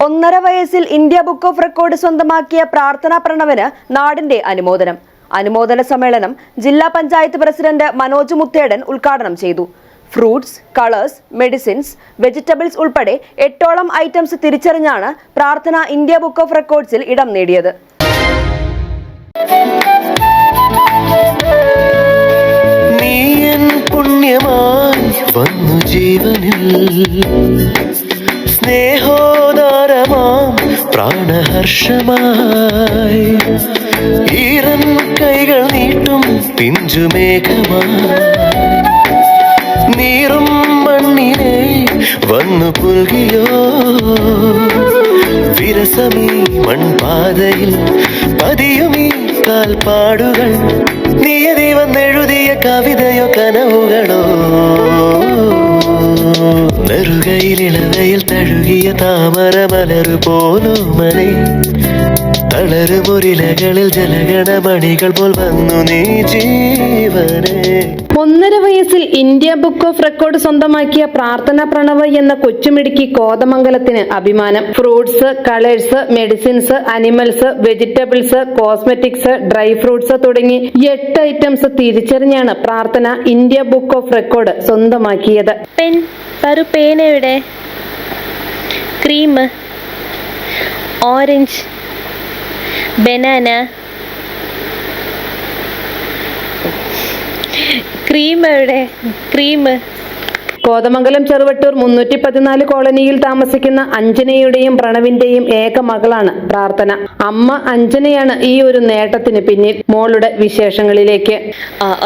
1.5 വയസ്സിൽ India book of record സ്വന്തമാക്കിയ പ്രാർത്ഥന പ്രണവിന് നാടിന്റെ അനുമോദനം. അനുമോദന സമ്മേളനം ജില്ലാ പഞ്ചായത്ത് പ്രസിഡന്റ് മനോജ് മുത്തേടൻ ഉദ്ഘാടനം ചെയ്തു. ഫ്രൂട്ട്സ്, കളേഴ്സ്, മെഡിസിൻസ്, വെജിറ്റബിൾസ് ഉൾപ്പെടെ 8ഓളം ഐറ്റംസ് തിരിച്ചറിഞ്ഞാണ് പ്രാർത്ഥന ഇന്ത്യ ബുക്ക് ഓഫ് റെക്കോർഡ്സിൽ ഇടം നേടിയത്. സ്നേഹോദാരമാം പ്രാണഹർഷമായി ഈറൻ കൈകൾ നീട്ടും പിഞ്ചുമേഘമായി നീറും മണ്ണിനെ വന്നു പുൽകിയോ വിരസമീ മൺപാതയിൽ പതിയുമീ കാൽപ്പാടുകൾ നിയതി വന്നെഴുതിയ കവിതയോ കനവുകളോ നെറുകയിലിളവയിൽ തഴുകിയ താമര മലരു പോലോ മനെ തളരുമുരിലകളിൽ ജലഗണമണികൾ പോൽ വന്നു നീ ജീവനെ. 1.5 വയസ്സിൽ ഇന്ത്യ ബുക്ക് ഓഫ് റെക്കോർഡ് സ്വന്തമാക്കിയ പ്രാർത്ഥന പ്രണവ് എന്ന കൊച്ചുമിടുക്കി കോതമംഗലത്തിന് അഭിമാനം. Fruits, colours, medicines, animals, vegetables, cosmetics, dry fruits തുടങ്ങി 8 ഐറ്റംസ് തിരിച്ചറിഞ്ഞാണ് പ്രാർത്ഥന ഇന്ത്യ ബുക്ക് ഓഫ് റെക്കോർഡ് സ്വന്തമാക്കിയത്. പേനയുടെ cream, orange, banana, cream Kothamangalam Cheruvattoor 314 കോളനിയിൽ താമസിക്കുന്ന അഞ്ജനയുടെയും പ്രണവിന്റെയും ഏക മകളാണ് പ്രാർത്ഥന. അമ്മ അഞ്ജനയാണ് ഈ ഒരു നേട്ടത്തിന് പിന്നിൽ. മോളുടെ വിശേഷങ്ങളിലേക്ക്.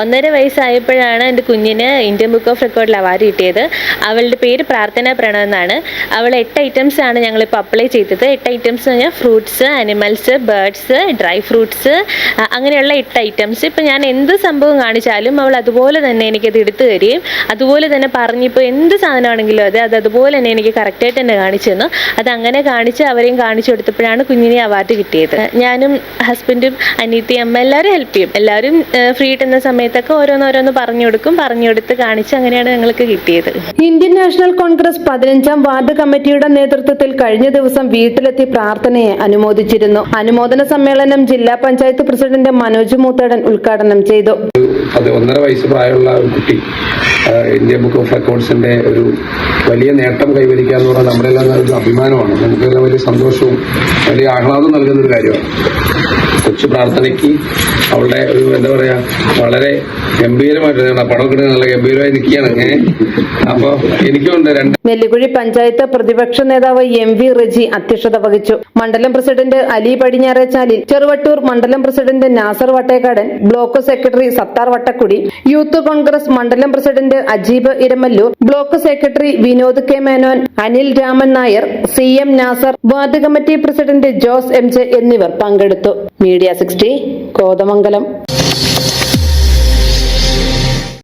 1.5 വയസ്സായപ്പോഴാണ് എൻ്റെ കുഞ്ഞിന് ഇന്ത്യൻ ബുക്ക് ഓഫ് റെക്കോർഡിൽ അവാർഡ് കിട്ടിയത്. അവളുടെ പേര് പ്രാർത്ഥന പ്രണവ് എന്നാണ്. അവൾ 8 ഐറ്റംസ് ആണ് ഞങ്ങളിപ്പോൾ അപ്ലൈ ചെയ്തത്. 8 ഐറ്റംസ് എന്ന് പറഞ്ഞാൽ fruits, animals, birds, dry fruits, അങ്ങനെയുള്ള 8 ഐറ്റംസ്. ഇപ്പം ഞാൻ എന്ത് സംഭവം കാണിച്ചാലും അവൾ അതുപോലെ തന്നെ എനിക്കത് എടുത്തു തരികയും അതുപോലെ തന്നെ പറഞ്ഞിപ്പോൾ എന്ത് സാധനമാണെങ്കിലും അത് അതുപോലെ തന്നെ എനിക്ക് കറക്റ്റായിട്ട് തന്നെ കാണിച്ചു തന്നു. അത് അങ്ങനെ കാണിച്ച് അവരെയും കാണിച്ചു കൊടുത്തപ്പോഴാണ് കുഞ്ഞിനെ അവാർഡ് കിട്ടിയത്. ഞാനും ഹസ്ബൻഡും അനിയത്തി അമ്മ എല്ലാവരും ഹെൽപ്പ് ചെയ്യും. എല്ലാവരും ഫ്രീ കിട്ടുന്ന സമയത്തൊക്കെ ഓരോന്നോരോന്ന് പറഞ്ഞു കൊടുത്ത് കാണിച്ച് അങ്ങനെയാണ് ഞങ്ങൾക്ക് കിട്ടിയത്. ഇന്ത്യൻ നാഷണൽ കോൺഗ്രസ് 15ാം വാർഡ് കമ്മിറ്റിയുടെ നേതൃത്വത്തിൽ കഴിഞ്ഞ ദിവസം വീട്ടിലെത്തി പ്രാർത്ഥനയെ അനുമോദിച്ചിരുന്നു. അനുമോദന സമ്മേളനം ജില്ലാ പഞ്ചായത്ത് പ്രസിഡന്റ് മനോജ് മൂത്തേടൻ ഉദ്ഘാടനം ചെയ്തു. 1.5 വയസ്സ് പ്രായമുള്ള ഒരു കുട്ടി ഇന്ത്യ ബുക്ക് ഓഫ് റെക്കോർഡ്സിന്റെ ഒരു വലിയ നേട്ടം കൈവരിക്കുക എന്ന് പറഞ്ഞാൽ നമ്മുടെ എല്ലാം ഒരു അഭിമാനമാണ്. നമുക്കെല്ലാം വലിയ സന്തോഷവും വലിയ ആഹ്ലാദം നൽകുന്ന ഒരു കാര്യമാണ്. കൊച്ചു പ്രാർത്ഥനയ്ക്ക് അവളുടെ ഒരു എന്താ പറയാ വളരെ ഗംഭീരമായിട്ട് പടം കിട്ടുന്ന നല്ല ഗംഭീരമായി നിൽക്കുകയാണ്. അപ്പൊ എനിക്കുണ്ട് 2. നെല്ലിക്കുഴി പഞ്ചായത്ത് പ്രതിപക്ഷ നേതാവ് MV റജി അധ്യക്ഷത വഹിച്ചു. മണ്ഡലം പ്രസിഡന്റ് അലി പടിഞ്ഞാറേച്ചാലിൽ, ചെറുവട്ടൂർ മണ്ഡലം president Nasar Vattekkadan, block secretary Sathar Vattakkudi, youth Congress മണ്ഡലം president Ajeeb Iramallur, block secretary Vinod K Menon, Anil Raman Nair, CM Nasar, ward committee president Jose MJ എന്നിവർ പങ്കെടുത്തു. മീഡിയ 60 കോതമംഗലം.